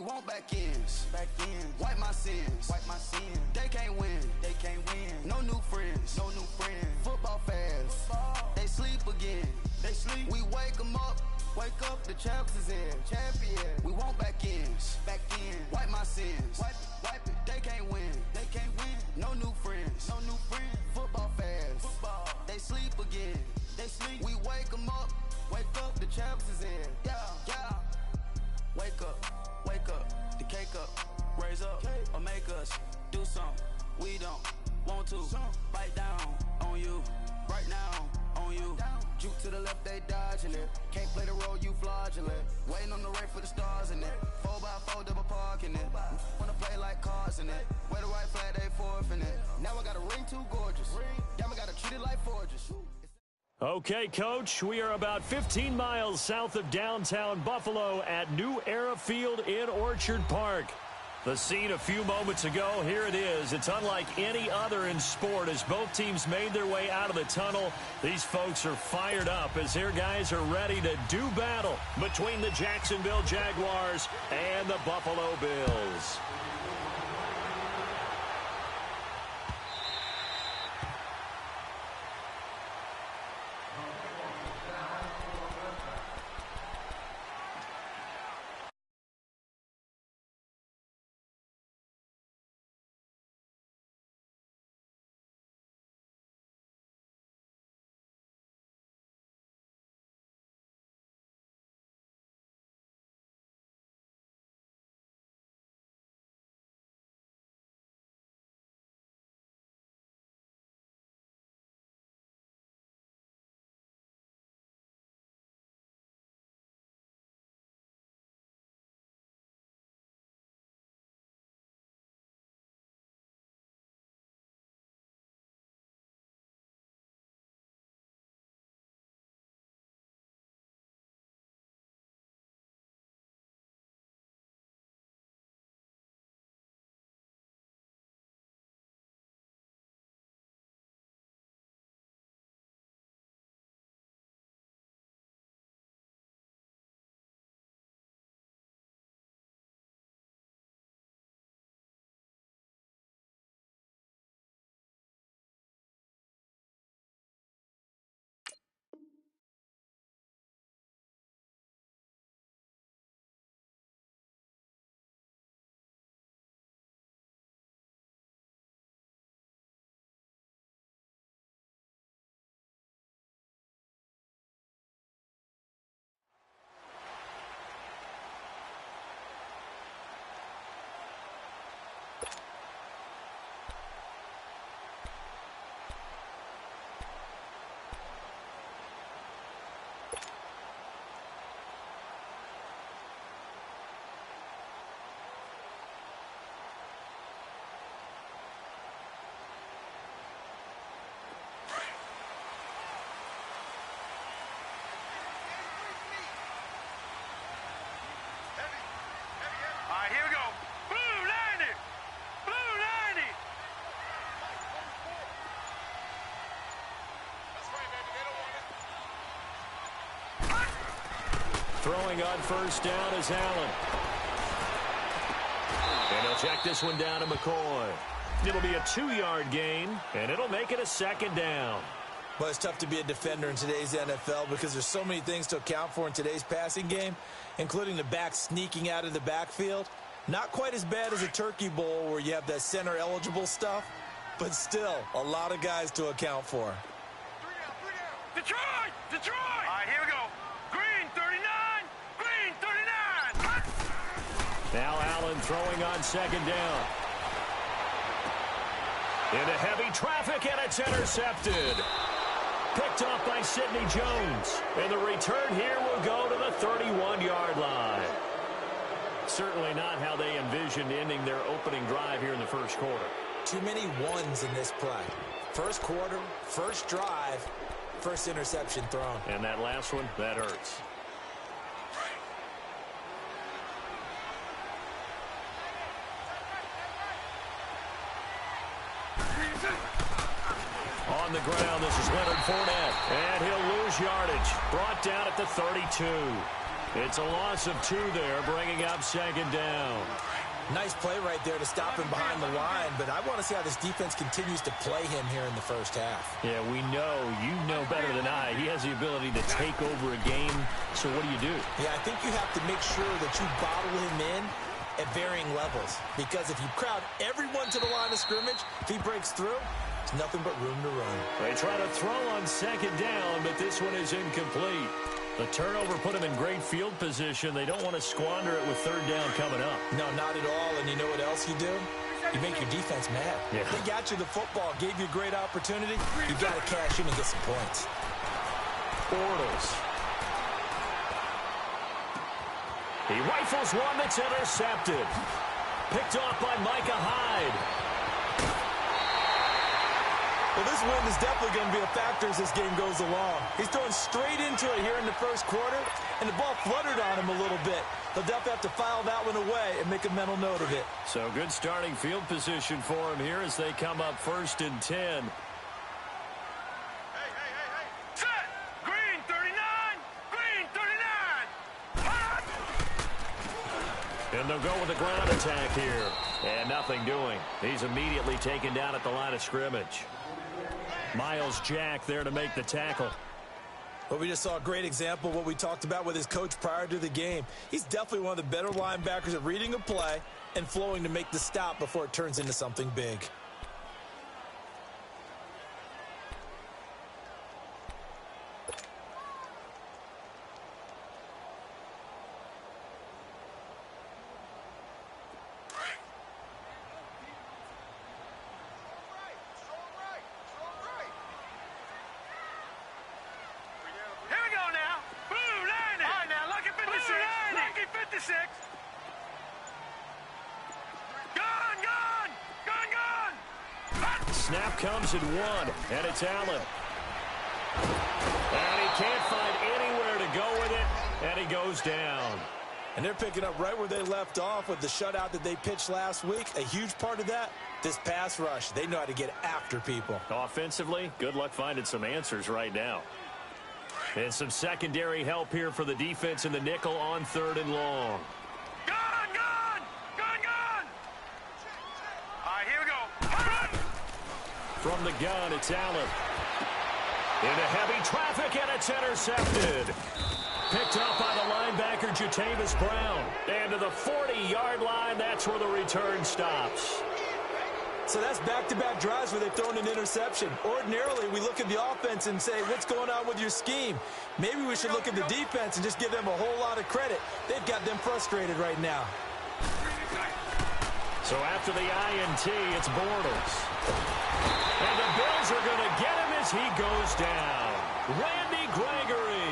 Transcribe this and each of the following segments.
want back ends. Wipe my sins. They can't win. No new friends. Football fans. They sleep again. We wake them up. The champs is in. We want back ends. Wipe my sins. Wipe it. They can't win. No new friends. Football fans. They sleep again. We wake them up. The champs is in. Yeah. Wake up. The cake up. Raise up or make us do something we don't want to. Bite down on you. Right now on you. Juke to the left, they dodging it. Can't play the role, you fraudulent. Waiting on the rain for the stars in it. 4x4 double parking it. Wanna play like cars in it. Wear the white flag, they forfeiting it. Now I got a ring too gorgeous. Damn, I gotta treat it like forges. Okay, Coach, we are about 15 miles south of downtown Buffalo at New Era Field in Orchard Park. The scene a few moments ago, here it is. It's unlike any other in sport as both teams made their way out of the tunnel. These folks are fired up as their guys are ready to do battle between the Jacksonville Jaguars and the Buffalo Bills. Here we go. Blue 90. Blue 90. That's right, baby. They don't want it. Throwing on first down is Allen. And he'll check this one down to McCoy. It'll be a 2-yard gain, and it'll make it a second down. Well, it's tough to be a defender in today's NFL because there's so many things to account for in today's passing game, including the back sneaking out of the backfield. Not quite as bad as a turkey bowl where you have that center-eligible stuff, but still a lot of guys to account for. Detroit! Detroit! All right, here we go. Green 39. Green 39. Now Allen throwing on second down. Into heavy traffic, and it's intercepted. Picked off by Sidney Jones. And the return here will go to the 31-yard line. Certainly not how they envisioned ending their opening drive here in the first quarter. Too many ones in this play. First quarter, first drive, first interception thrown. And that last one, that hurts. On the ground, this is Leonard Fournette. And he'll lose yardage. Brought down at the 32. It's a loss of 2 there, bringing up second down. Nice play right there to stop him behind the line, but I want to see how this defense continues to play him here in the first half. Yeah, we know. You know better than I. He has the ability to take over a game, so what do? Yeah, I think you have to make sure that you bottle him in at varying levels, because if you crowd everyone to the line of scrimmage, if he breaks through, there's nothing but room to run. They try to throw on second down, but this one is incomplete. The turnover put him in great field position. They don't want to squander it with third down coming up. No, not at all. And you know what else you do? You make your defense mad. Yeah. They got you the football, gave you a great opportunity. You got to cash in and get some points. Bortles. He rifles one that's intercepted. Picked off by Micah Hyde. Well, this win is definitely going to be a factor as this game goes along. He's throwing straight into it here in the first quarter, and the ball fluttered on him a little bit. They'll definitely have to file that one away and make a mental note of it. So good starting field position for him here as they come up 1st and 10. Set! Green 39! Green 39! Hot! And they'll go with a ground attack here. And nothing doing. He's immediately taken down at the line of scrimmage. Miles Jack there to make the tackle. Well, we just saw a great example of what we talked about with his coach prior to the game. He's definitely one of the better linebackers at reading a play and flowing to make the stop before it turns into something big. Snap comes in 1, and it's Allen. And he can't find anywhere to go with it, and he goes down. And they're picking up right where they left off with the shutout that they pitched last week. A huge part of that, this pass rush. They know how to get after people. Offensively, good luck finding some answers right now. And some secondary help here for the defense in the nickel on 3rd and long. Gun! Gun! Gun! Gun! All right, here we go. From the gun, it's Allen. Into heavy traffic, and it's intercepted. Picked up by the linebacker, Jatavis Brown. And to the 40-yard line, that's where the return stops. So that's back-to-back drives where they've thrown an interception. Ordinarily, we look at the offense and say, what's going on with your scheme? Maybe we should look at the defense and just give them a whole lot of credit. They've got them frustrated right now. So after the INT, it's Bortles. And the Bills are going to get him as he goes down. Randy Gregory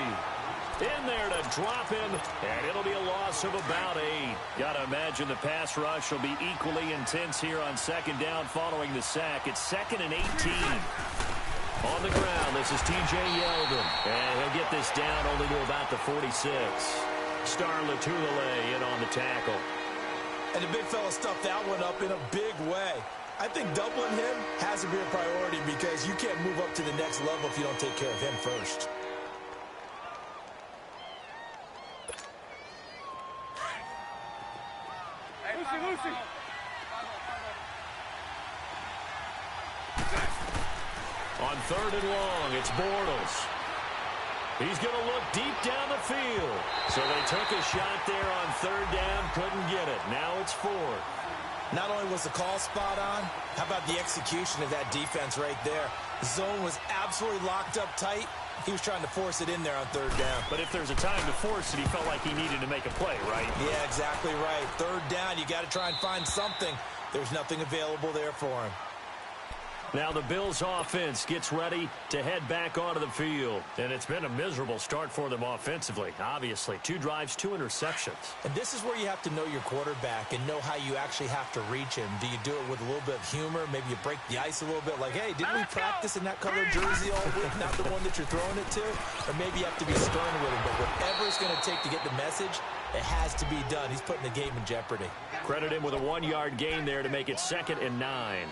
in there to drop him, and it'll be a loss of about 8. Got to imagine the pass rush will be equally intense here on second down following the sack. It's 2nd and 18. On the ground, this is T.J. Yeldon, and he'll get this down only to about the 46. Star Latulele in on the tackle. And the big fella stuffed that one up in a big way. I think doubling him has to be a priority because you can't move up to the next level if you don't take care of him first. Lucy. On 3rd and long, it's Bortles. He's going to look deep down the field. So they took a shot there on 3rd down, couldn't get it. Now it's 4th. Not only was the call spot on, how about the execution of that defense right there? The zone was absolutely locked up tight. He was trying to force it in there on 3rd down. But if there's a time to force it, he felt like he needed to make a play, right? Yeah, exactly right. 3rd down, you got to try and find something. There's nothing available there for him. Now the Bills offense gets ready to head back onto the field. And it's been a miserable start for them offensively, obviously. 2 drives, 2 interceptions. And this is where you have to know your quarterback and know how you actually have to reach him. Do you do it with a little bit of humor? Maybe you break the ice a little bit like, hey, didn't we practice in that color jersey all week, not the one that you're throwing it to? Or maybe you have to be stern with him. But whatever it's going to take to get the message, it has to be done. He's putting the game in jeopardy. Credit him with a 1-yard gain there to make it 2nd and 9.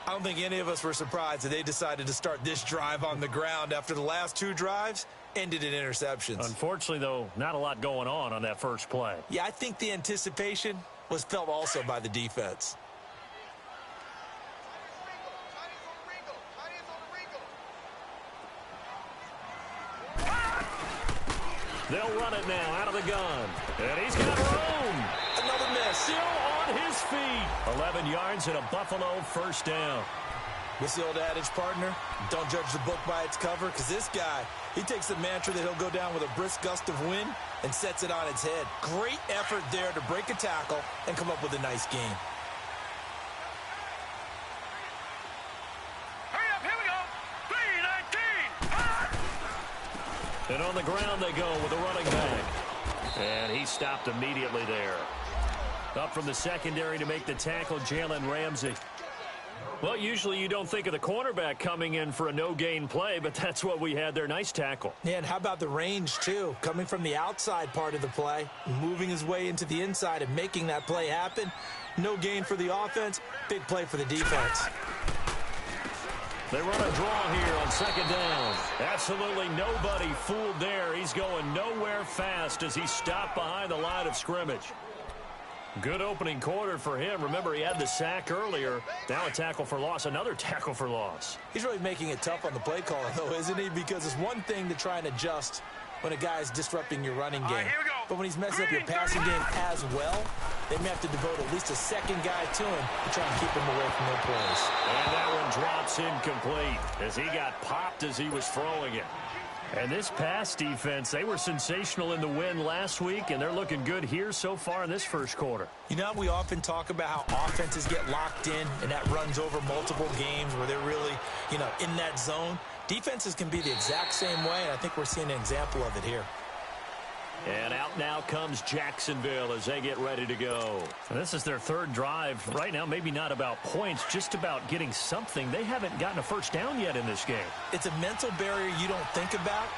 I don't think any of us were surprised that they decided to start this drive on the ground after the last 2 drives. ended in interceptions. Unfortunately, though, not a lot going on that first play. Yeah, I think the anticipation was felt also by the defense. They'll run it now out of the gun. And he's got room. Another miss. Still on his feet. 11 yards and a Buffalo first down. What's the old adage, partner? Don't judge the book by its cover, because this guy, he takes the mantra that he'll go down with a brisk gust of wind and sets it on its head. Great effort there to break a tackle and come up with a nice game. Hurry up, here we go. 3-19. And on the ground they go with a running back. And he stopped immediately there. Up from the secondary to make the tackle, Jalen Ramsey. Well, usually you don't think of the cornerback coming in for a no-gain play, but that's what we had there. Nice tackle. Yeah, and how about the range, too? Coming from the outside part of the play, moving his way into the inside and making that play happen. No gain for the offense, big play for the defense. They run a draw here on second down. Absolutely nobody fooled there. He's going nowhere fast as he stopped behind the line of scrimmage. Good opening quarter for him. Remember, he had the sack earlier. Now a tackle for loss, another tackle for loss. He's really making it tough on the play caller, though, isn't he? Because it's one thing to try and adjust when a guy is disrupting your running game. Here we go. But when he's messing up your passing game as well, they may have to devote at least a second guy to him to try and keep him away from their plays. And that one drops incomplete as he got popped as he was throwing it. And this pass defense, they were sensational in the win last week, and they're looking good here so far in this first quarter. You know, we often talk about how offenses get locked in, and that runs over multiple games where they're really, in that zone. Defenses can be the exact same way, and I think we're seeing an example of it here. And out now comes Jacksonville as they get ready to go. And this is their third drive. Right now, maybe not about points, just about getting something. They haven't gotten a first down yet in this game. It's a mental barrier you don't think about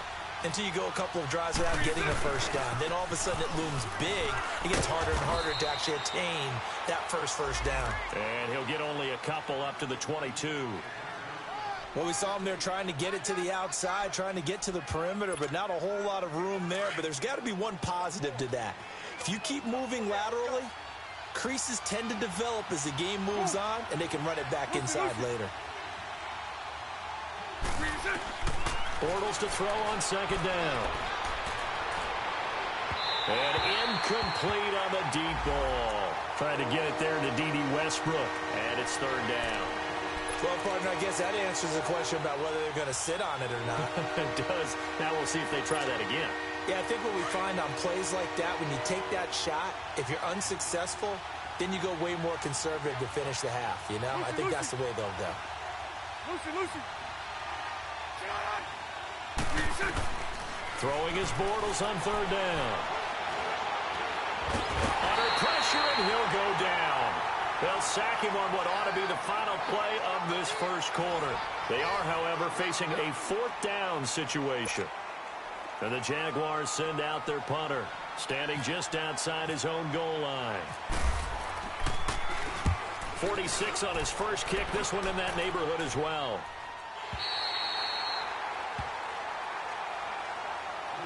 until you go a couple of drives without getting a first down. Then all of a sudden it looms big. It gets harder and harder to actually attain that first down. And he'll get only a couple up to the 22. Well, we saw him there trying to get it to the outside, trying to get to the perimeter, but not a whole lot of room there. But there's got to be one positive to that. If you keep moving laterally, creases tend to develop as the game moves on, and they can run it back inside later. Bortles to throw on second down. And incomplete on the deep ball. Trying to get it there to D.D. Westbrook, and it's third down. Well, partner, I guess that answers the question about whether they're going to sit on it or not. It does. Now we'll see if they try that again. Yeah, I think what we find on plays like that, when you take that shot, if you're unsuccessful, then you go way more conservative to finish the half, I think that's the way they'll go. Lucy. Throwing his Bortles on third down. Under pressure, and he'll go down. They'll sack him on what ought to be the final play of this first quarter. They are, however, facing a fourth down situation. And the Jaguars send out their punter, standing just outside his own goal line. 46 on his first kick, this one in that neighborhood as well.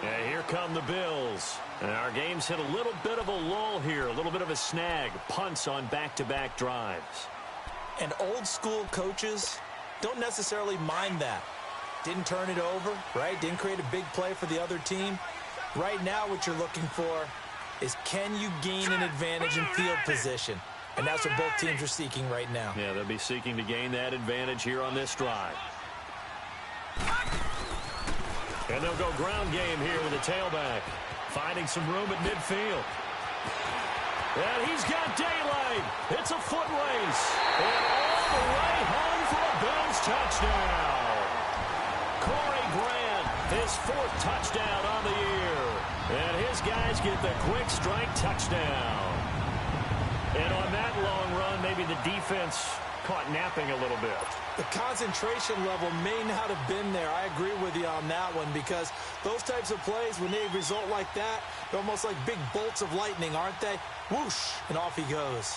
And here come the Bills. And our game's hit a little bit of a lull here, a little bit of a snag. Punts on back-to-back drives. And old-school coaches don't necessarily mind that. Didn't turn it over, right? Didn't create a big play for the other team. Right now what you're looking for is, can you gain an advantage in field position? And that's what both teams are seeking right now. Yeah, they'll be seeking to gain that advantage here on this drive. And they'll go ground game here with a tailback. Finding some room at midfield. And he's got daylight. It's a foot race. And all the way home for a Bills touchdown. Corey Grant, his fourth touchdown on the year. And his guys get the quick strike touchdown. And on that long run, maybe the defense caught napping a little bit. The concentration level may not have been there. I agree with you on that one, because those types of plays, when they result like that, they're almost like big bolts of lightning, aren't they? Whoosh, and off he goes.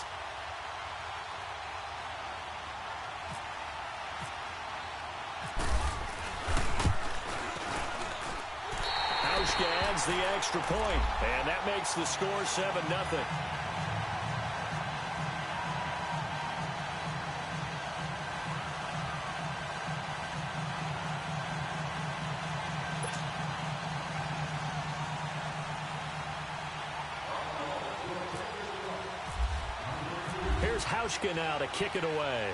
Nebraska adds the extra point, and that makes the score 7-0. Here's Hauschka now to kick it away.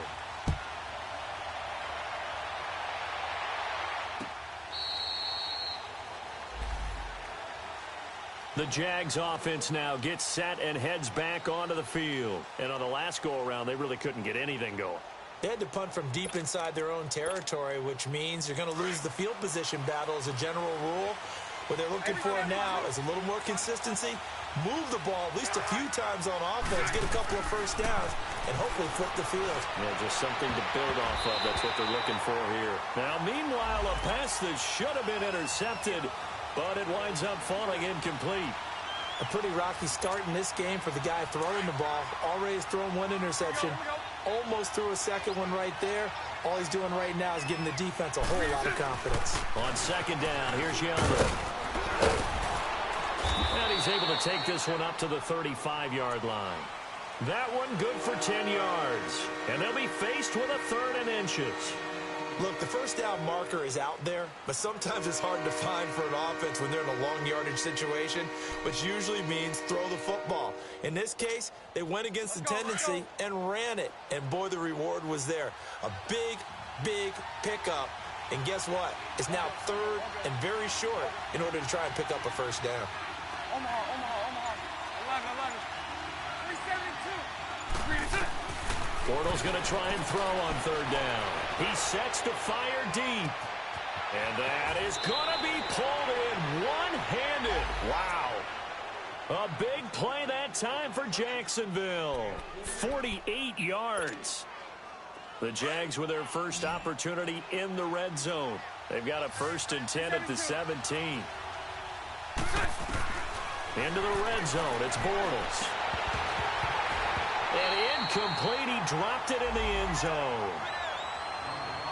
The Jags offense now gets set and heads back onto the field. And on the last go-around, they really couldn't get anything going. They had to punt from deep inside their own territory, which means you're going to lose the field position battle as a general rule. What they're looking for now is a little more consistency, move the ball at least a few times on offense, get a couple of first downs, and hopefully flip the field. Yeah, just something to build off of. That's what they're looking for here. Now, meanwhile, a pass that should have been intercepted, but it winds up falling incomplete. A pretty rocky start in this game for the guy throwing the ball. Already has thrown one interception. Almost threw a second one right there. All he's doing right now is giving the defense a whole lot of confidence. On second down, here's Yeldon. And he's able to take this one up to the 35-yard line. That one good for 10 yards. And they'll be faced with a 3rd and inches. Look, the first down marker is out there, but sometimes it's hard to find for an offense when they're in a long yardage situation, which usually means throw the football. In this case, they went against the tendency and ran it, and boy, the reward was there. A big, big pickup, and guess what? It's now 3rd and very short in order to try and pick up a first down. Omaha. 11. 372. Bortles going to try and throw on 3rd down. He sets to fire deep. And that is going to be pulled in one-handed. Wow. A big play that time for Jacksonville. 48 yards. The Jags with their first opportunity in the red zone. They've got a 1st and 10 at the 17. Into the red zone. It's Bortles. And incomplete. He dropped it in the end zone.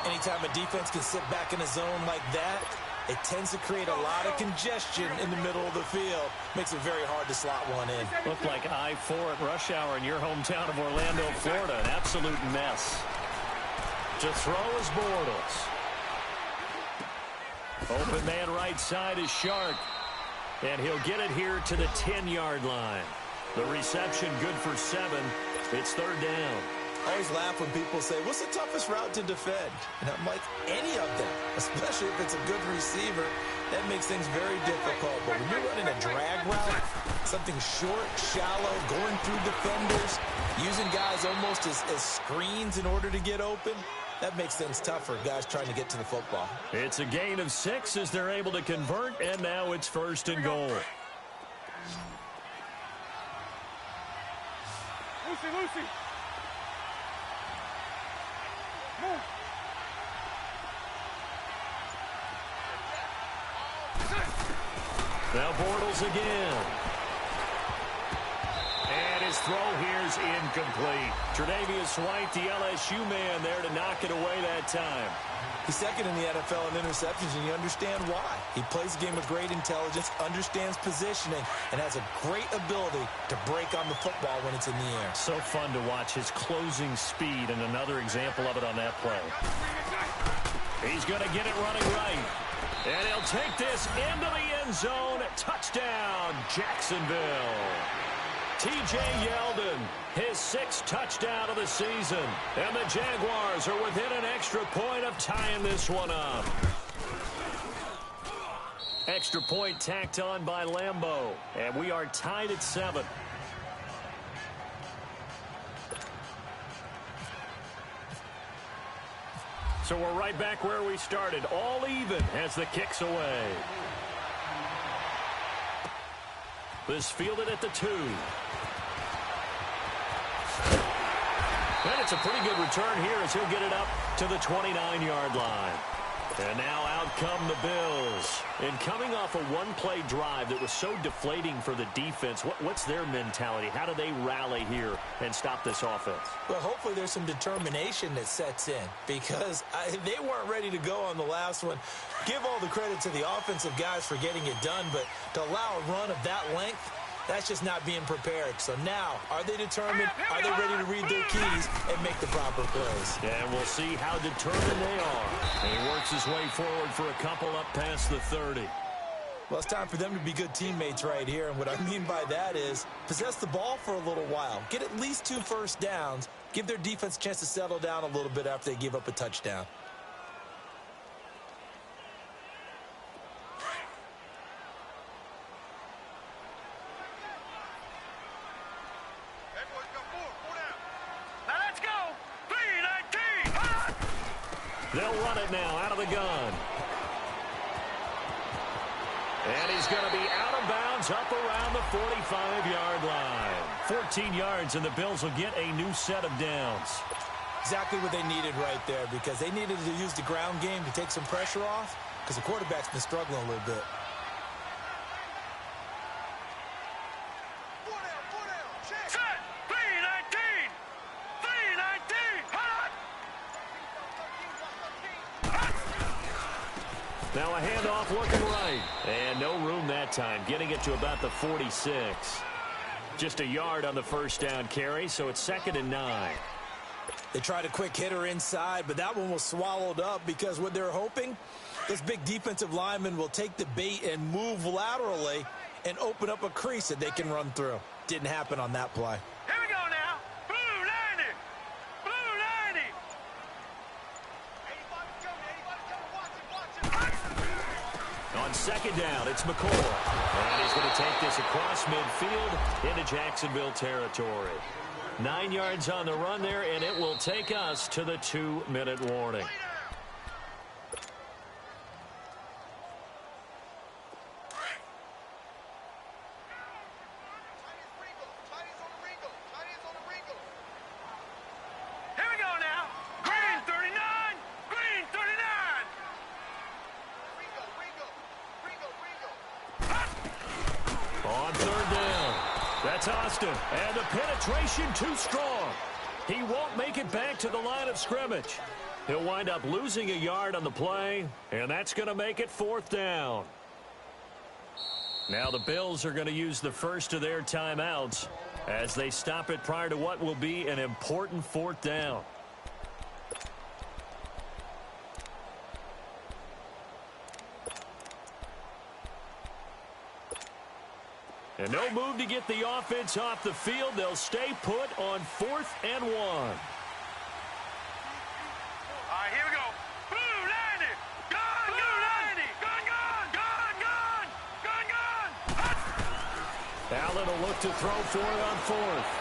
Anytime a defense can sit back in a zone like that, it tends to create a lot of congestion in the middle of the field. Makes it very hard to slot one in. Looked like I-4 at rush hour in your hometown of Orlando, Florida. An absolute mess. To throw is Bortles. Open man right side is Shark. And he'll get it here to the 10-yard line. The reception good for 7. It's 3rd down. I always laugh when people say, what's the toughest route to defend? And I'm like, any of them, especially if it's a good receiver. That makes things very difficult. But when you're running a drag route, something short, shallow, going through defenders, using guys almost as screens in order to get open, that makes things tough for guys trying to get to the football. It's a gain of 6 as they're able to convert, and now it's 1st and goal. Lucy. Move. Now Bortles again. And his throw here's incomplete. Tre'Davious White, the LSU man, there to knock it away that time. He's 2nd in the NFL in interceptions, and you understand why. He plays a game of great intelligence, understands positioning, and has a great ability to break on the football when it's in the air. So fun to watch his closing speed, and another example of it on that play. He's going to get it running right. And he'll take this into the end zone. Touchdown, Jacksonville. T.J. Yeldon, his 6th touchdown of the season. And the Jaguars are within an extra point of tying this one up. Extra point tacked on by Lambeau. And we are tied at 7. So we're right back where we started. All even as the kick's away. This fielded at the 2. And it's a pretty good return here as he'll get it up to the 29-yard line. And now out come the Bills. And coming off a one-play drive that was so deflating for the defense, what's their mentality? How do they rally here and stop this offense? Well, hopefully there's some determination that sets in because they weren't ready to go on the last one. Give all the credit to the offensive guys for getting it done, but to allow a run of that length, that's just not being prepared. So now, are they determined? Are they ready to read their keys and make the proper plays? And we'll see how determined they are. And he works his way forward for a couple up past the 30. Well, it's time for them to be good teammates right here. And what I mean by that is possess the ball for a little while. Get at least 2 first downs. Give their defense a chance to settle down a little bit after they give up a touchdown. They'll run it now out of the gun. And he's going to be out of bounds up around the 45-yard line. 14 yards, and the Bills will get a new set of downs. Exactly what they needed right there because they needed to use the ground game to take some pressure off because the quarterback's been struggling a little bit. Now a handoff looking right. And no room that time, getting it to about the 46. Just a yard on the first down carry, so it's 2nd and 9. They tried a quick hitter inside, but that one was swallowed up because what they're hoping, this big defensive lineman will take the bait and move laterally and open up a crease that they can run through. Didn't happen on that play. Here we go now. Blue 90. Blue 90. On 2nd down, it's McCoy. And he's going to take this across midfield into Jacksonville territory. 9 yards on the run there, and it will take us to the 2-minute warning. And the penetration too strong. He won't make it back to the line of scrimmage. He'll wind up losing a yard on the play, and that's going to make it 4th down. Now the Bills are going to use the first of their timeouts as they stop it prior to what will be an important 4th down. And no move to get the offense off the field. They'll stay put on 4th and 1. All right, here we go. Blue 90. Gun, blue 90. Gun, gun, gun, gun, gun, gun. Allen will look to throw for it on 4th.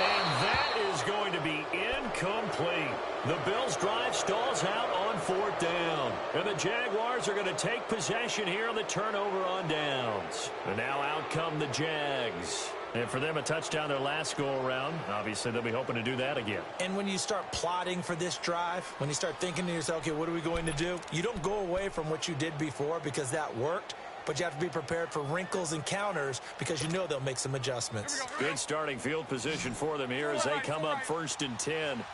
And that is going to be incomplete. The Bills' drive stalls out on 4th down. And the Jaguars are going to take possession here on the turnover on downs. And now out come the Jags. And for them, a touchdown their last go-around. Obviously, they'll be hoping to do that again. And when you start plotting for this drive, when you start thinking to yourself, okay, what are we going to do? You don't go away from what you did before because that worked. But you have to be prepared for wrinkles and counters because you know they'll make some adjustments. Good starting field position for them here as they come up 1st and 10.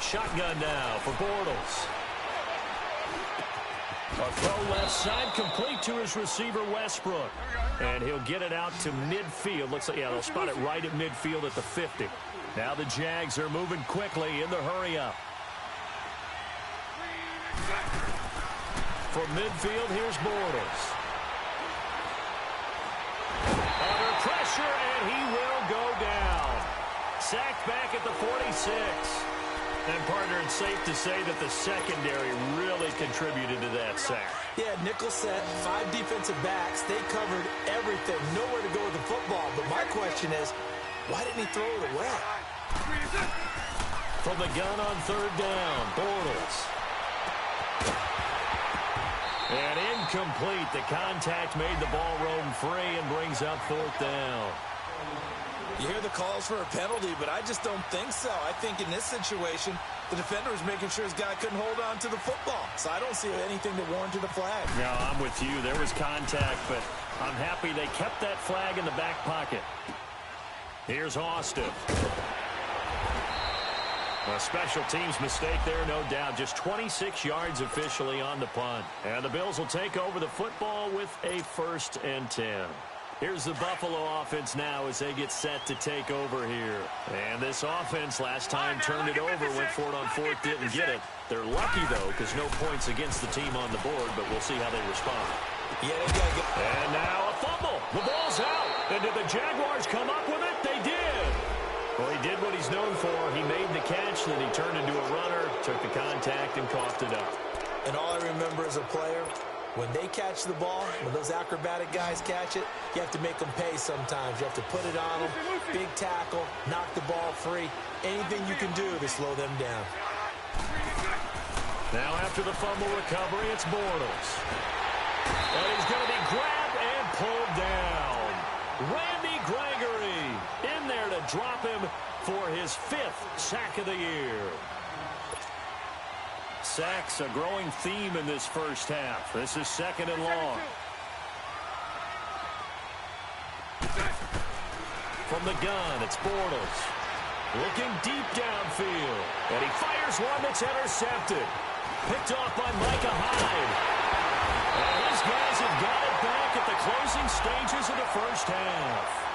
Shotgun now for Bortles. A throw left side complete to his receiver Westbrook. And he'll get it out to midfield. Looks like, yeah, they'll spot it right at midfield at the 50. Now the Jags are moving quickly in the hurry-up. From midfield, here's Bortles. Under pressure, and he will go down. Sacked back at the 46. And, partner, it's safe to say that the secondary really contributed to that sack. Yeah, nickel set, 5 defensive backs. They covered everything. Nowhere to go with the football. But my question is, why didn't he throw it away? From the gun on 3rd down, Bortles. And incomplete. The contact made the ball roam free and brings up 4th down. You hear the calls for a penalty, but I just don't think so. I think in this situation, the defender was making sure his guy couldn't hold on to the football. So I don't see anything that warranted a flag. No, I'm with you. There was contact, but I'm happy they kept that flag in the back pocket. Here's Austin. A special teams mistake there, no doubt. Just 26 yards officially on the punt. And the Bills will take over the football with a 1st and 10. Here's the Buffalo offense now as they get set to take over here. And this offense last time turned it over, went for it on 4th, didn't get it. They're lucky, though, because no points against the team on the board, but we'll see how they respond. Yeah, they gotta go. And now a fumble. The ball's out. And did the Jaguars come up with it? They did. Well, he did what he's known for. He made the catch, then he turned into a runner, took the contact, and coughed it up. And all I remember as a player, when they catch the ball, when those acrobatic guys catch it, you have to make them pay sometimes. You have to put it on them, big tackle, knock the ball free. Anything you can do to slow them down. Now after the fumble recovery, it's Bortles. And he's going to be grabbed and pulled down. Randy Gregory in there to drop him for his 5th sack of the year. Sacks, a growing theme in this first half. This is 2nd and long. From the gun, it's Bortles. Looking deep downfield. And he fires one that's intercepted. Picked off by Micah Hyde. And his guys have got it back at the closing stages of the first half.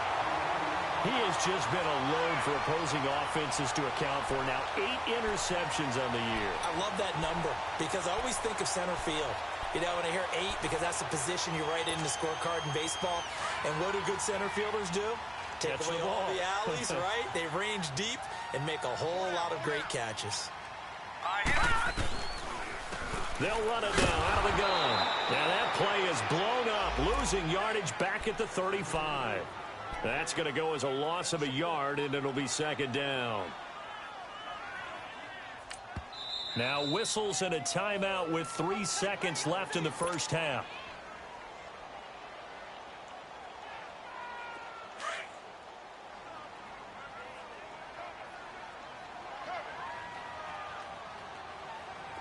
He has just been a load for opposing offenses to account for. Now 8 interceptions on the year. I love that number because I always think of center field. You know, when I hear 8, because that's the position you write in the scorecard in baseball. And what do good center fielders do? Take away all the alleys, right? They range deep and make a whole lot of great catches. They'll run it now out of the gun. Now that play is blown up, losing yardage back at the 35. That's going to go as a loss of a yard, and it'll be 2nd down. Now whistles and a timeout with 3 seconds left in the first half.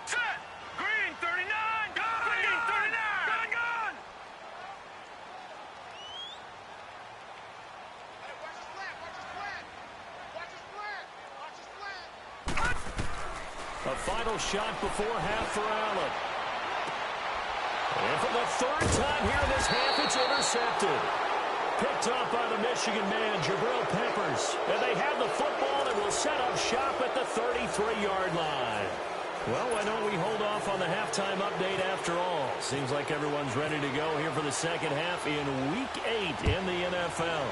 Set. Green 39. Green 39. Gun. A final shot before half for Allen. And for the 3rd time here in this half, it's intercepted. Picked up by the Michigan man, Jabril Peppers. And they have the football and will set up shop at the 33-yard line. Well, why don't we hold off on the halftime update after all? Seems like everyone's ready to go here for the second half in Week 8 in the NFL.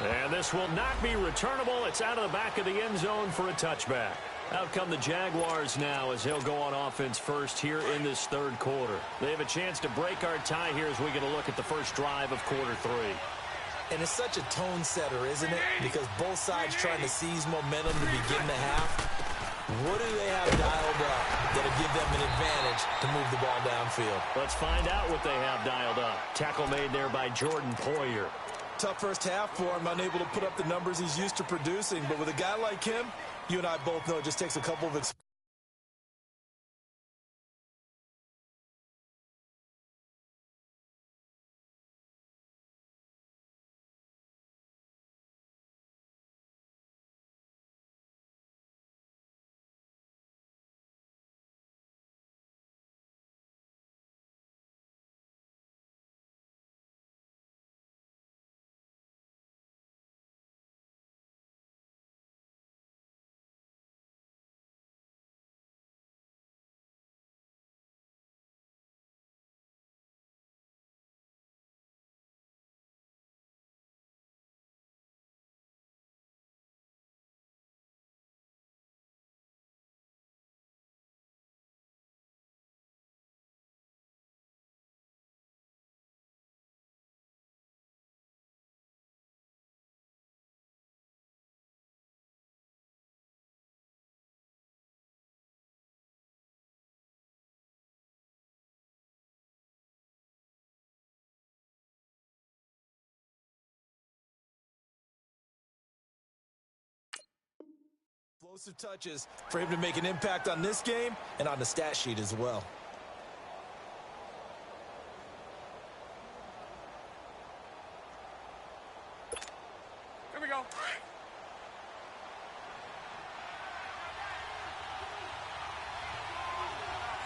And this will not be returnable. It's out of the back of the end zone for a touchback. Out come the Jaguars now as he'll go on offense first here in this 3rd quarter. They have a chance to break our tie here as we get a look at the first drive of quarter 3. And it's such a tone setter, isn't it? Because both sides trying to seize momentum to begin the half. What do they have dialed up that'll give them an advantage to move the ball downfield? Let's find out what they have dialed up. Tackle made there by Jordan Poyer. Tough first half for him, unable to put up the numbers he's used to producing. But with a guy like him, you and I both know it just takes a couple of Explosive touches for him to make an impact on this game and on the stat sheet as well. Here we go.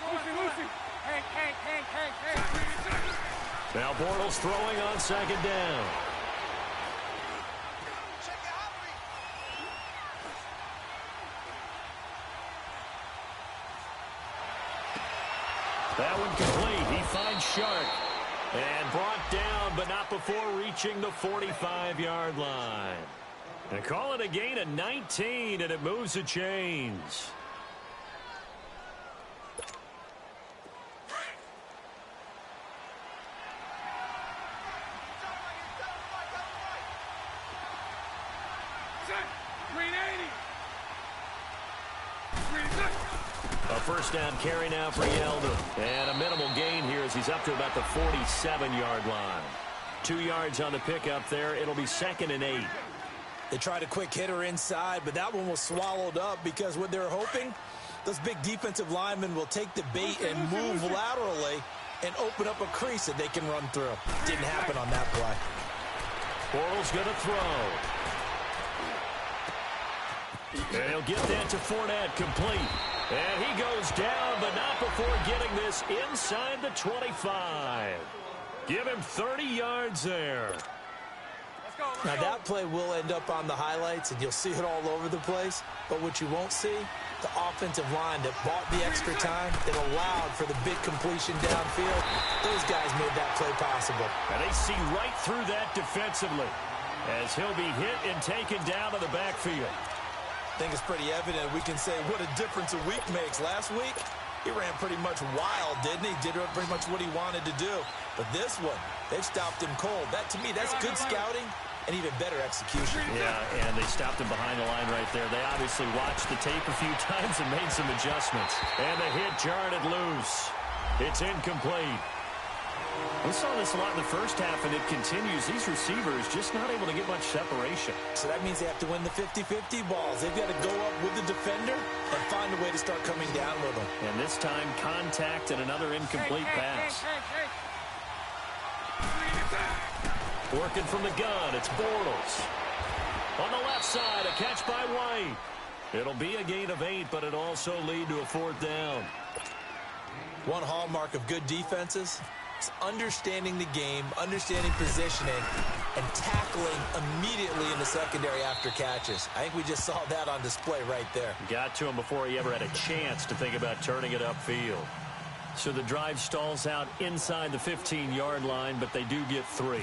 Lucy. Hey. Now Bortles throwing on second down. That one complete. He finds Shark. And brought down, but not before reaching the 45-yard line. And call it a gain of 19, and it moves the chains. A first down carry now for Yeldon. And a minimal gain here as he's up to about the 47-yard line. 2 yards on the pickup there. It'll be 2nd and 8. They tried a quick hitter inside, but that one was swallowed up because what they're hoping, those big defensive linemen will take the bait and move laterally and open up a crease that they can run through. Didn't happen on that play. Bortles going to throw. And he'll get that to Fournette, complete. And he goes down, but not before getting this inside the 25. Give him 30 yards there. Now that play will end up on the highlights, and you'll see it all over the place. But what you won't see, the offensive line that bought the extra time, that allowed for the big completion downfield. Those guys made that play possible. And they see right through that defensively as he'll be hit and taken down to the backfield. I think it's pretty evident. We can say what a difference a week makes. Last week, he ran pretty much wild, didn't he? Did pretty much what he wanted to do. But this one, they've stopped him cold. That, to me, that's good scouting and even better execution. Yeah, and they stopped him behind the line right there. They obviously watched the tape a few times and made some adjustments. And the hit jarred it loose. It's incomplete. We saw this a lot in the first half, and it continues. These receivers just not able to get much separation. So that means they have to win the 50-50 balls. They've got to go up with the defender and find a way to start coming down with them. And this time, contact and another incomplete pass. Working from the gun, it's Bortles. On the left side, a catch by White. It'll be a gain of 8, but it'll also lead to a 4th down. One hallmark of good defenses is understanding the game, understanding positioning, and tackling immediately in the secondary after catches. I think we just saw that on display right there. Got to him before he ever had a chance to think about turning it upfield. So the drive stalls out inside the 15-yard line, but they do get 3.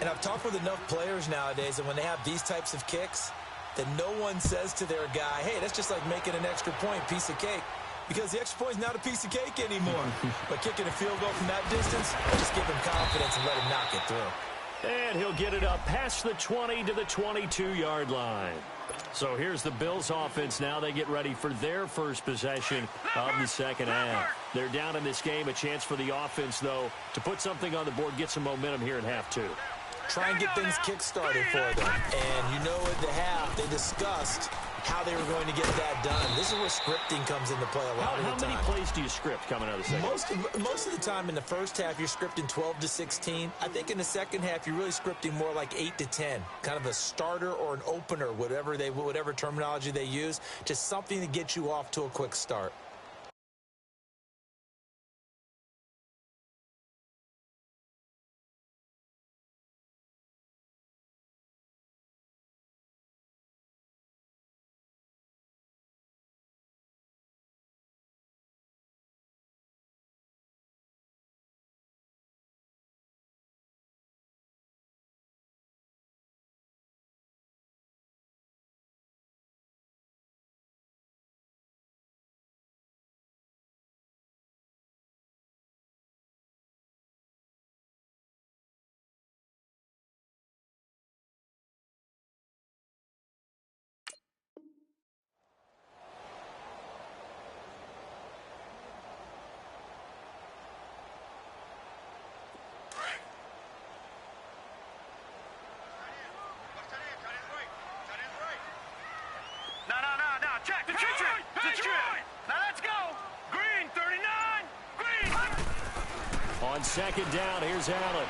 And I've talked with enough players nowadays, and when they have these types of kicks, that no one says to their guy, hey, that's just like making an extra point, piece of cake. Because the extra point is not a piece of cake anymore. But kicking a field goal from that distance, just give him confidence and let him knock it through. And he'll get it up past the 20 to the 22-yard line. So here's the Bills offense now. They get ready for their first possession of the second half. They're down in this game. A chance for the offense, though, to put something on the board, get some momentum here in half 2. Try and get things kick-started for them. And you know at the half, they discussed how they were going to get that done. This is where scripting comes into play a lot of the time. How many plays do you script coming out of the second? Most of the time in the first half, you're scripting 12 to 16. I think in the second half, you're really scripting more like 8 to 10. Kind of a starter or an opener, whatever terminology they use. Just something to get you off to a quick start. Back to Detroit. Now let's go. Green 39. Green. On second down, here's Allen.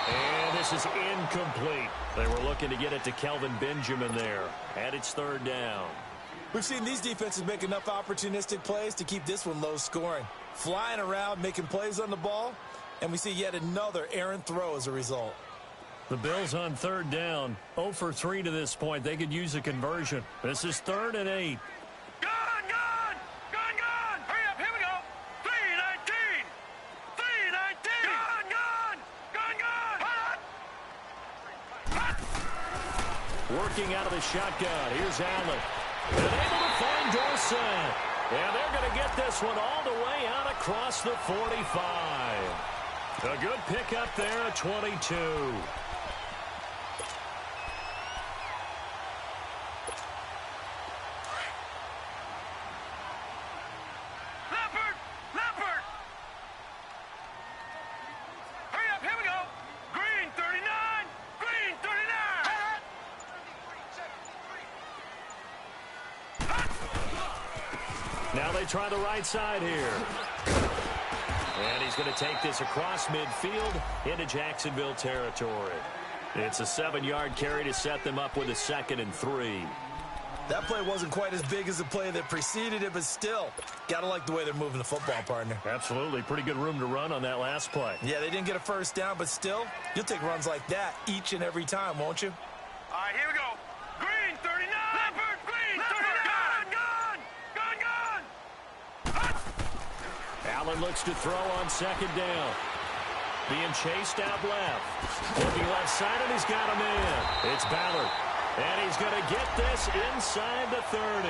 And this is incomplete. They were looking to get it to Kelvin Benjamin there. And it's third down. We've seen these defenses make enough opportunistic plays to keep this one low scoring. Flying around, making plays on the ball, and we see yet another errant throw as a result. The Bills on third down, 0 for 3 to this point. They could use a conversion. This is 3rd and 8. Gone. Hurry up, here we go. 3:19. 3:19. Gone. Working out of the shotgun. Here's Allen. And able to find Dorsett. And they're going to get this one all the way out across the 45. A good pickup there at 22. Leopard. Hurry up, here we go. Green 39. Green 39. Now they try the right side here. And he's going to take this across midfield into Jacksonville territory. It's a 7-yard carry to set them up with a 2nd and 3. That play wasn't quite as big as the play that preceded it, but still, got to like the way they're moving the football, partner. Absolutely. Pretty good room to run on that last play. Yeah, they didn't get a first down, but still, you'll take runs like that each and every time, won't you? All right, here we go. Green 39. Leopard. Green 39. Gone. Allen looks to throw on second down. Being chased out left. Looking left side, and he's got him in. It's Ballard. And he's going to get this inside the 30.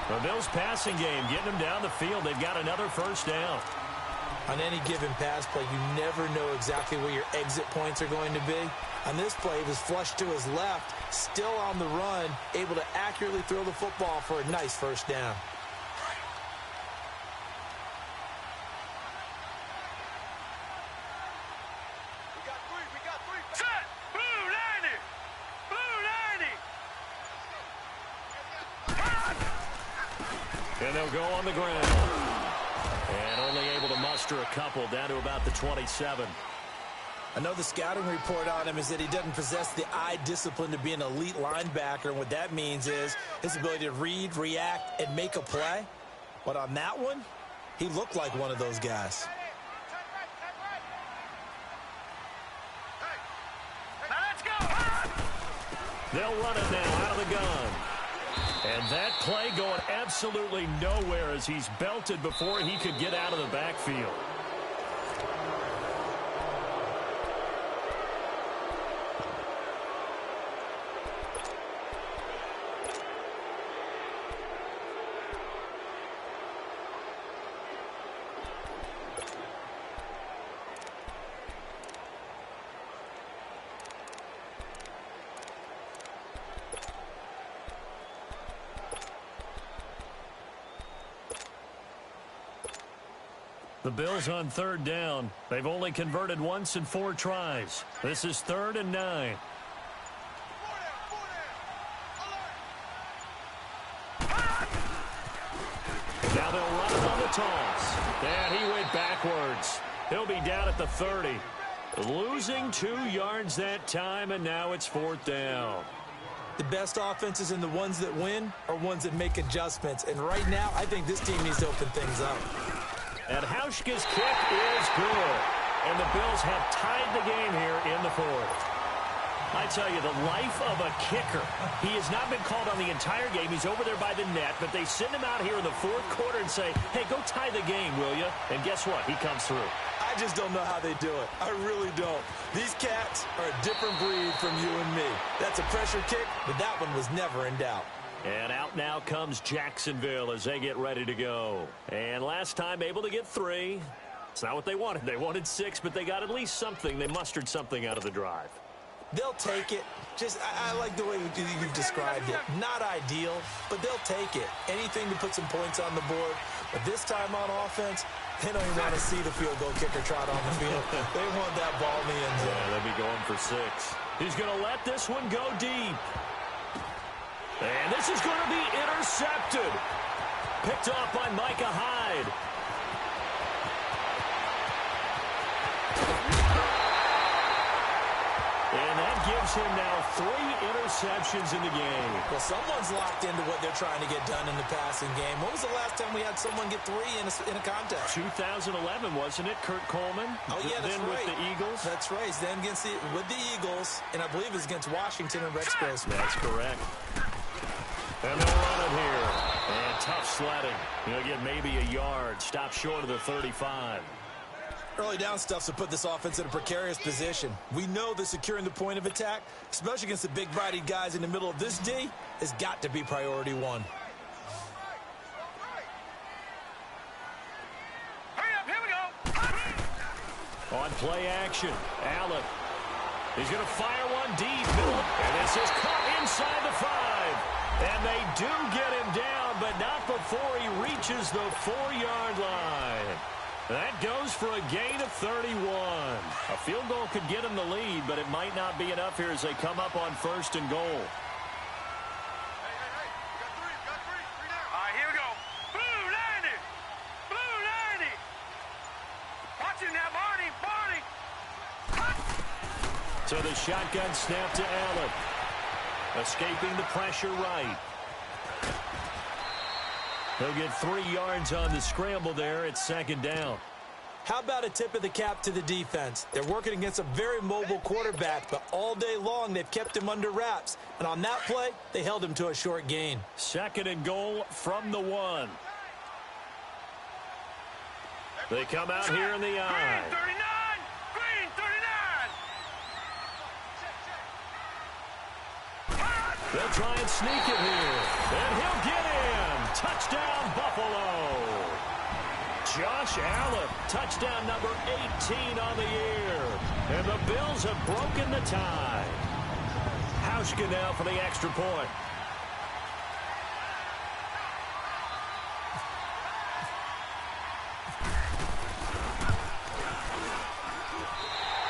The Bills passing game getting them down the field. They've got another first down. On any given pass play, you never know exactly where your exit points are going to be. On this play, he was flushed to his left, still on the run, able to accurately throw the football for a nice first down. Set. Blue 90. And they'll go on the ground. And only able to muster a couple down to about the 27. I know the scouting report on him is that he doesn't possess the eye discipline to be an elite linebacker, and what that means is his ability to read, react, and make a play. But on that one, he looked like one of those guys. Now let's go. They'll run it now out of the gun. And that play going absolutely nowhere as he's belted before he could get out of the backfield. The Bills on third down. They've only converted once in 4 tries. This is 3rd and 9. Now they'll run it on the toss. And he went backwards. He'll be down at the 30. Losing 2 yards that time, and now it's 4th down. The best offenses and the ones that win are ones that make adjustments. And right now, I think this team needs to open things up. And Hauschka's kick is good. And the Bills have tied the game here in the 4th. I tell you, the life of a kicker. He has not been called on the entire game. He's over there by the net, but they send him out here in the 4th quarter and say, hey, go tie the game, will you? And guess what? He comes through. I just don't know how they do it. I really don't. These cats are a different breed from you and me. That's a pressure kick, but that one was never in doubt. And out now comes Jacksonville as they get ready to go. And last time able to get 3. It's not what they wanted. They wanted 6, but they got at least something. They mustered something out of the drive. They'll take it. I like the way you've described it. Not ideal, but they'll take it. Anything to put some points on the board. But this time on offense, they don't even want to see the field goal kicker trot on the field. They want that ball in the end zone. Yeah, they'll be going for 6. He's going to let this one go deep. And this is going to be intercepted. Picked off by Micah Hyde. And that gives him now 3 interceptions in the game. Well, someone's locked into what they're trying to get done in the passing game. When was the last time we had someone get 3 in a contest? 2011, wasn't it, Kurt Coleman? Oh, yeah, that's then right. With the Eagles? That's right. Then with the Eagles, and I believe it's against Washington and Rex Grossman. That's correct. And they'll run it here. And tough sledding. He'll get maybe a yard. Stop short of the 35. Early down stuffs will put this offense in a precarious position. We know that securing the point of attack, especially against the big-bodied guys in the middle of this D, has got to be priority 1. Hurry up, here we go. On play action, Allen. He's going to fire one deep. And this is caught inside the 5. And they do get him down, but not before he reaches the 4-yard line. That goes for a gain of 31. A field goal could get him the lead, but it might not be enough here as they come up on 1st and goal. Hey, we got three down. All right, here we go. Blue 90. Blue 90. Watch him now, Barney. So the shotgun snap to Allen. Escaping the pressure right. He'll get 3 yards on the scramble there at 2nd down. How about a tip of the cap to the defense? They're working against a very mobile quarterback, but all day long they've kept him under wraps. And on that play, they held him to a short gain. 2nd and goal from the 1. They come out here in the eye. Green 39. Green 39. They'll try and sneak it here. And he'll get in. Touchdown, Buffalo. Josh Allen, touchdown number 18 on the year. And the Bills have broken the tie. Hauschka now for the extra point.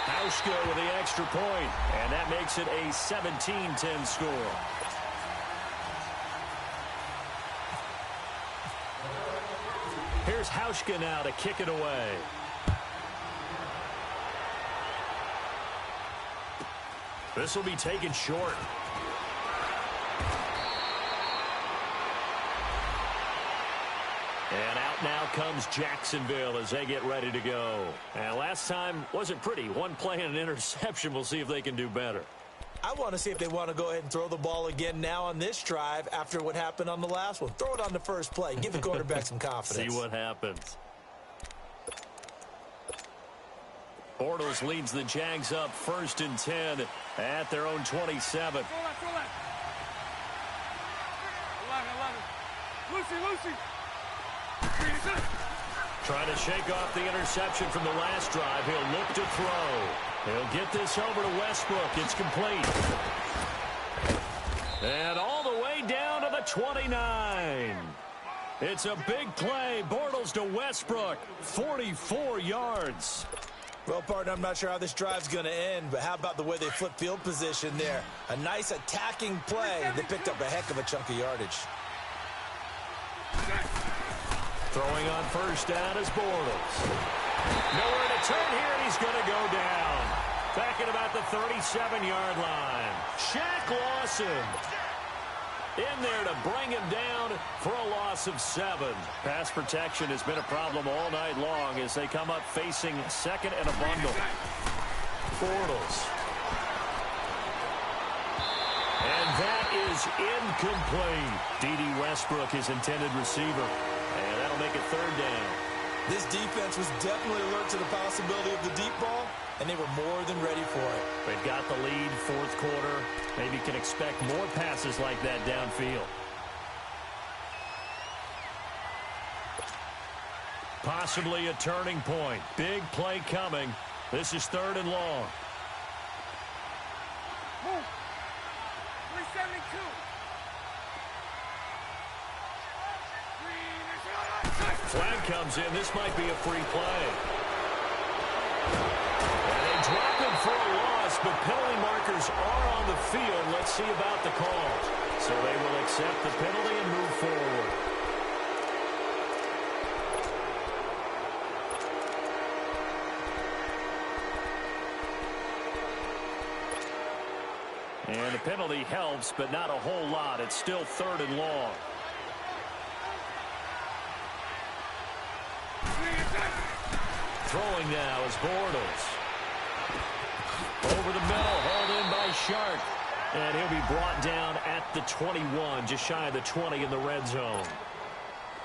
Hauschka with the extra point, and that makes it a 17-10 score. Here's Hauschka now to kick it away. This will be taken short. And out now comes Jacksonville as they get ready to go. And last time wasn't pretty. 1 play and an interception. We'll see if they can do better. I want to see if they want to go ahead and throw the ball again now on this drive after what happened on the last one. Throw it on the first play. Give the quarterback some confidence. See what happens. Bortles leads the Jags up 1st and 10 at their own 27. 11. Lucy. Trying to shake off the interception from the last drive. He'll look to throw. He'll get this over to Westbrook. It's complete. And all the way down to the 29. It's a big play. Bortles to Westbrook. 44 yards. Well, partner, I'm not sure how this drive's going to end, but how about the way they flip field position there? A nice attacking play that picked up a heck of a chunk of yardage. Throwing on 1st down is Bortles. Nowhere to turn here, and he's going to go down. Back at about the 37-yard line. Shaq Lawson in there to bring him down for a loss of 7. Pass protection has been a problem all night long as they come up facing 2nd and a bundle. Bortles. And that is incomplete. D.D. Westbrook, his intended receiver. And that'll make it 3rd down. This defense was definitely alert to the possibility of the deep ball, and they were more than ready for it. They've got the lead, 4th quarter. Maybe can expect more passes like that downfield. Possibly a turning point. Big play coming. This is 3rd and long. 372. Flag comes in. This might be a free play. And they drop him for a loss, but penalty markers are on the field. Let's see about the call. So they will accept the penalty and move forward. And the penalty helps, but not a whole lot. It's still 3rd and long. Throwing now is Bortles. Over the middle, hauled in by Shark. And he'll be brought down at the 21, just shy of the 20 in the red zone.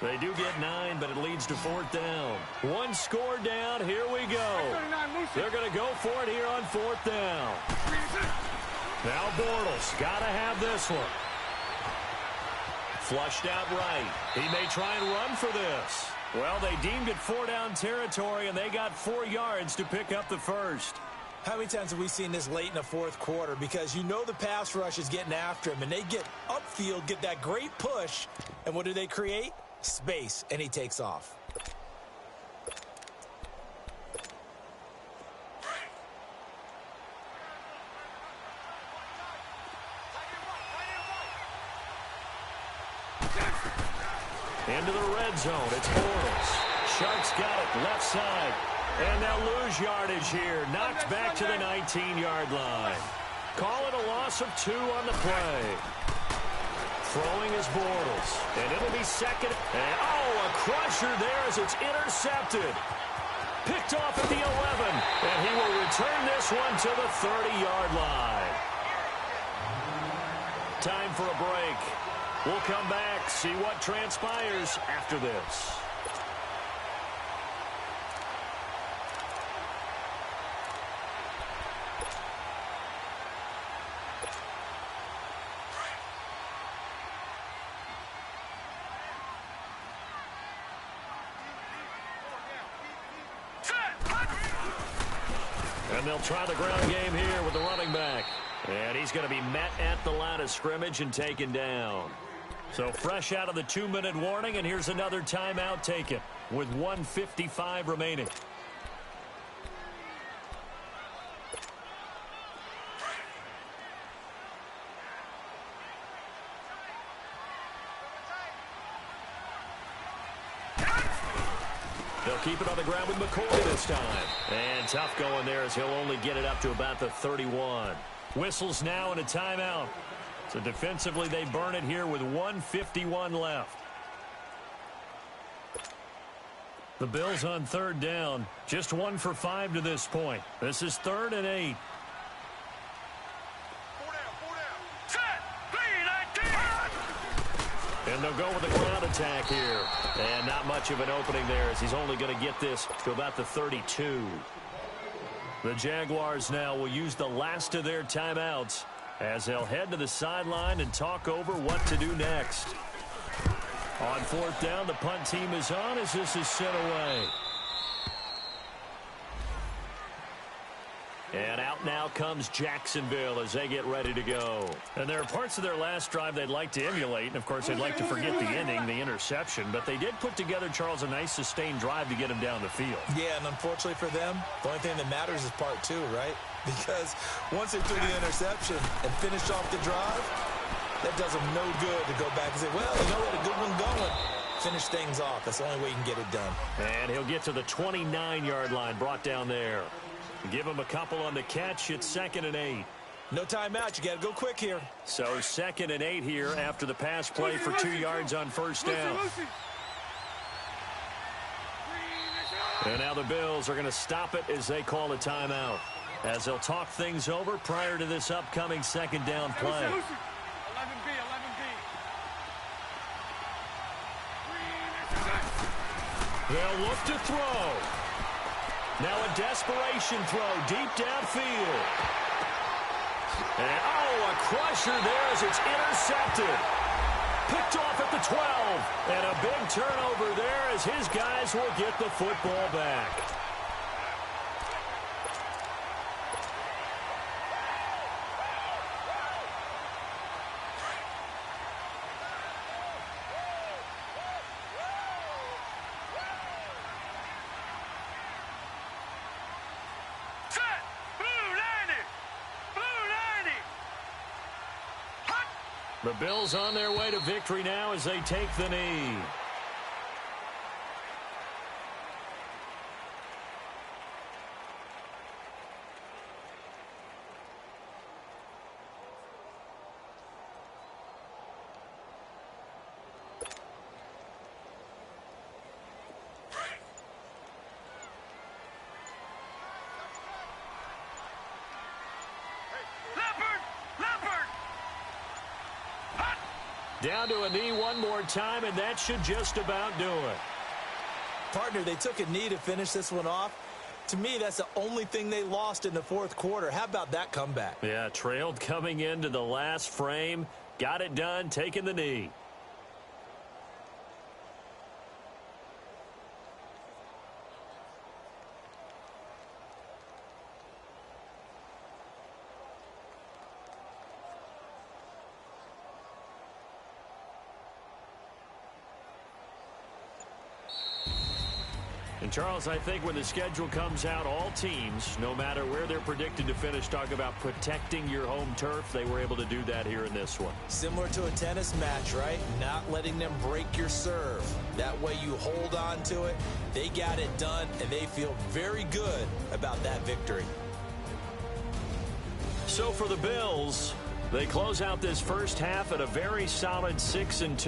They do get 9, but it leads to 4th down. 1 score down. Here we go. They're going to go for it here on 4th down. Now Bortles got to have this one. Flushed out right. He may try and run for this. Well, they deemed it 4-down territory, and they got 4 yards to pick up the first. How many times have we seen this late in the 4th quarter? Because you know the pass rush is getting after him, and they get upfield, get that great push, and what do they create? Space, and he takes off. Into the red zone. It's Bortles. Sharks got it left side. And they'll lose yardage here. Knocked back to the 19-yard line. Call it a loss of 2 on the play. Throwing is Bortles. And it'll be 2nd. And, a crusher there as it's intercepted. Picked off at the 11. And he will return this one to the 30-yard line. Time for a break. We'll come back, see what transpires after this. And they'll try the ground game here with the running back. And he's going to be met at the line of scrimmage and taken down. So fresh out of the 2-minute warning, and here's another timeout taken with 1:55 remaining. They'll keep it on the ground with McCoy this time. And tough going there as he'll only get it up to about the 31. Whistles now and a timeout. So defensively, they burn it here with 1:51 left. The Bills on 3rd down. Just 1 for 5 to this point. This is 3rd and 8. And they'll go with the ground attack here. And not much of an opening there as he's only going to get this to about the 32. The Jaguars now will use the last of their timeouts as they'll head to the sideline and talk over what to do next. On 4th down, the punt team is on as this is sent away. And out now comes Jacksonville as they get ready to go. And there are parts of their last drive they'd like to emulate. And, of course, they'd like to forget the ending, the interception. But they did put together, Charles, a nice sustained drive to get him down the field. Yeah, and unfortunately for them, the only thing that matters is part 2, right? Because once they threw the interception and finished off the drive, that does them no good to go back and say, well, you know, we had a good one going. Finish things off. That's the only way you can get it done. And he'll get to the 29-yard line, brought down there. Give him a couple on the catch. It's 2nd and 8. No timeout. You got to go quick here. So 2nd and 8 here after the pass play for 2 yards on 1st down. And now the Bills are going to stop it as they call a timeout, as they'll talk things over prior to this upcoming 2nd down play. 11B. They'll look to throw. Now a desperation throw deep downfield. And, a crusher there as it's intercepted. Picked off at the 12. And a big turnover there as his guys will get the football back. The Bills on their way to victory now as they take the knee. Down to a knee one more time, and that should just about do it. Partner, they took a knee to finish this one off. To me, that's the only thing they lost in the fourth quarter. How about that comeback? Yeah, trailed coming into the last frame. Got it done, taking the knee. And Charles, I think when the schedule comes out, all teams, no matter where they're predicted to finish, talk about protecting your home turf. They were able to do that here in this one. Similar to a tennis match, right? Not letting them break your serve. That way you hold on to it. They got it done, and they feel very good about that victory. So for the Bills, they close out this first half at a very solid 6-2.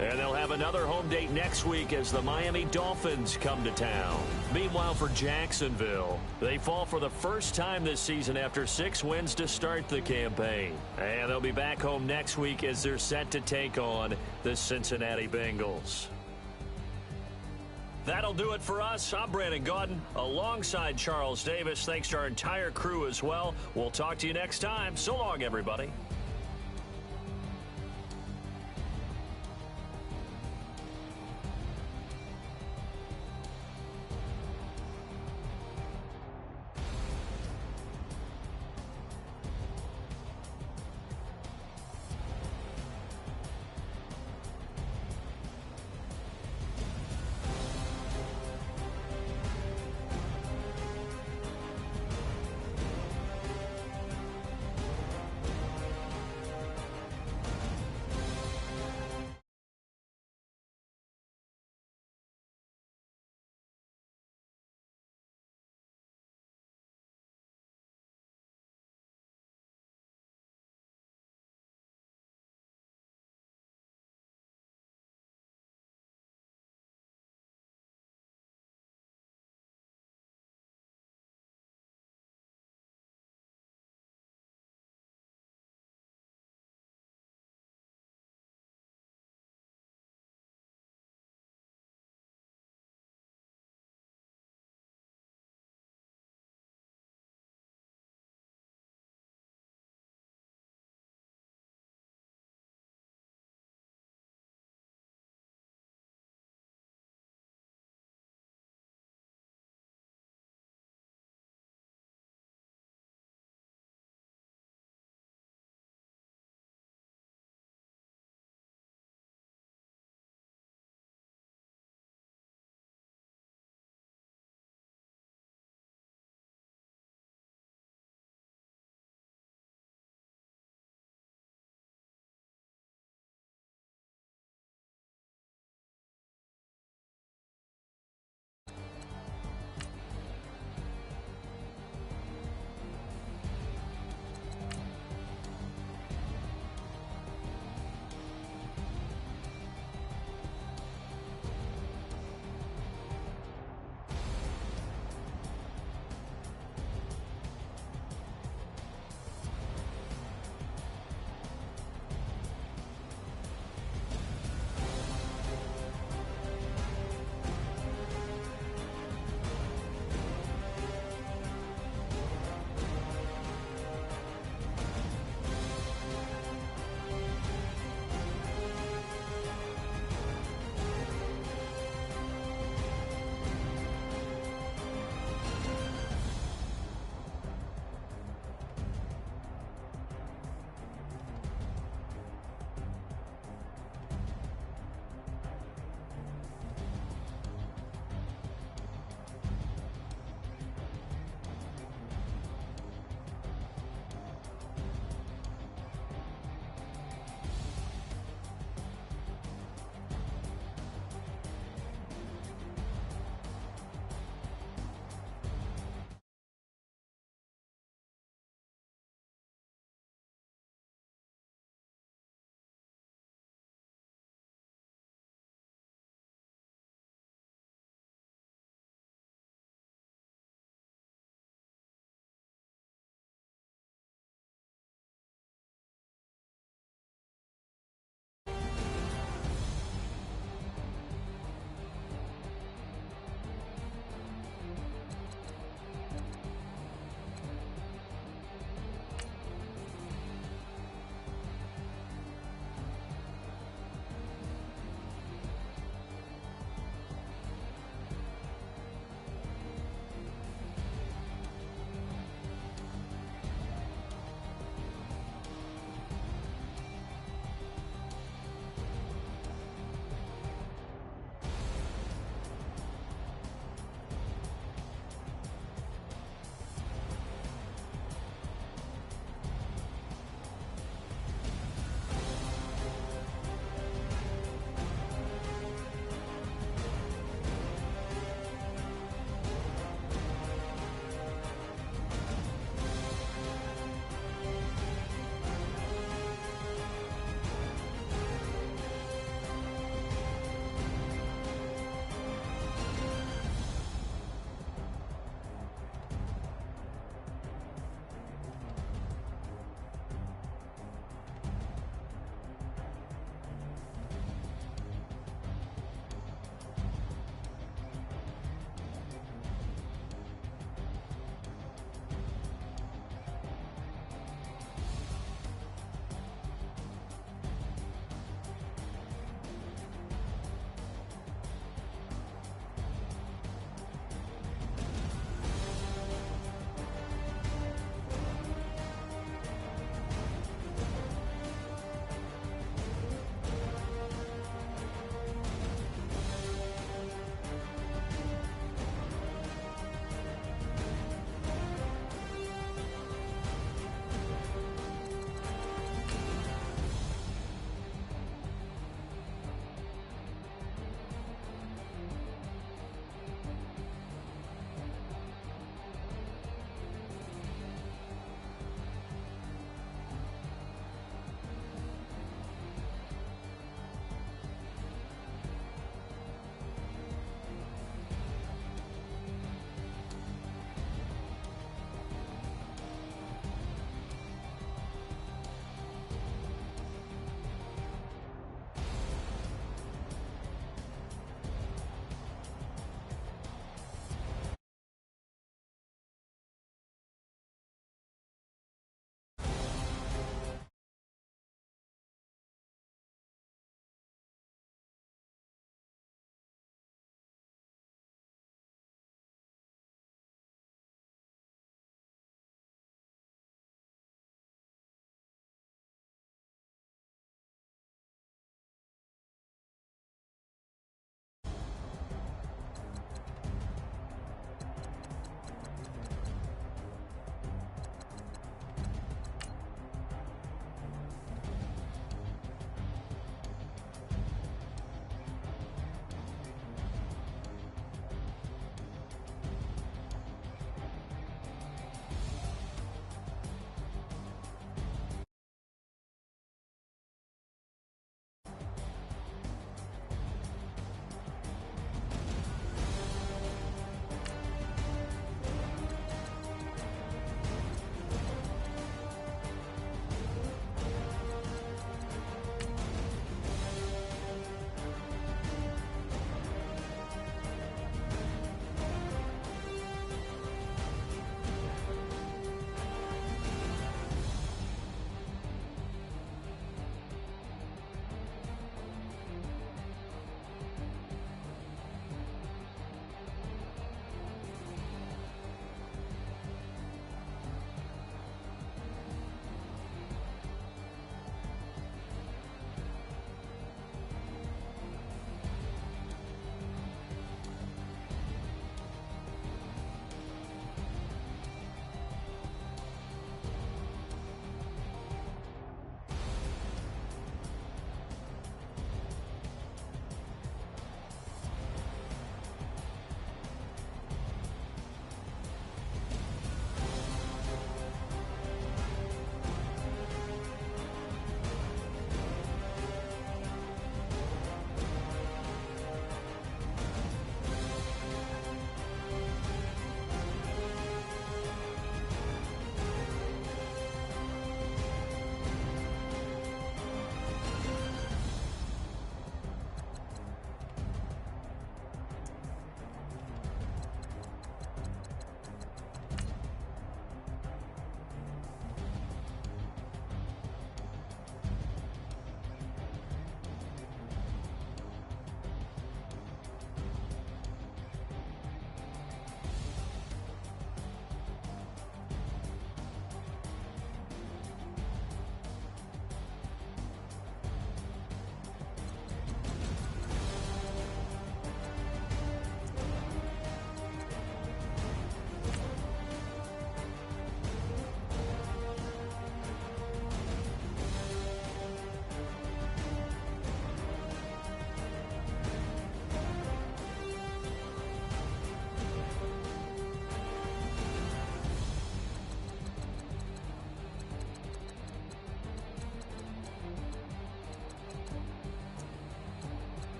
And they'll have another home date next week as the Miami Dolphins come to town. Meanwhile, for Jacksonville, they fall for the first time this season after 6 wins to start the campaign. And they'll be back home next week as they're set to take on the Cincinnati Bengals. That'll do it for us. I'm Brandon Gaudin alongside Charles Davis. Thanks to our entire crew as well. We'll talk to you next time. So long, everybody.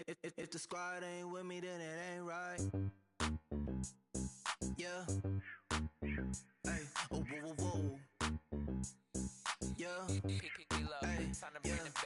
If the squad ain't with me, then it ain't right. Yeah. Hey, oh, whoa, whoa, whoa. Yeah. Hey, yeah.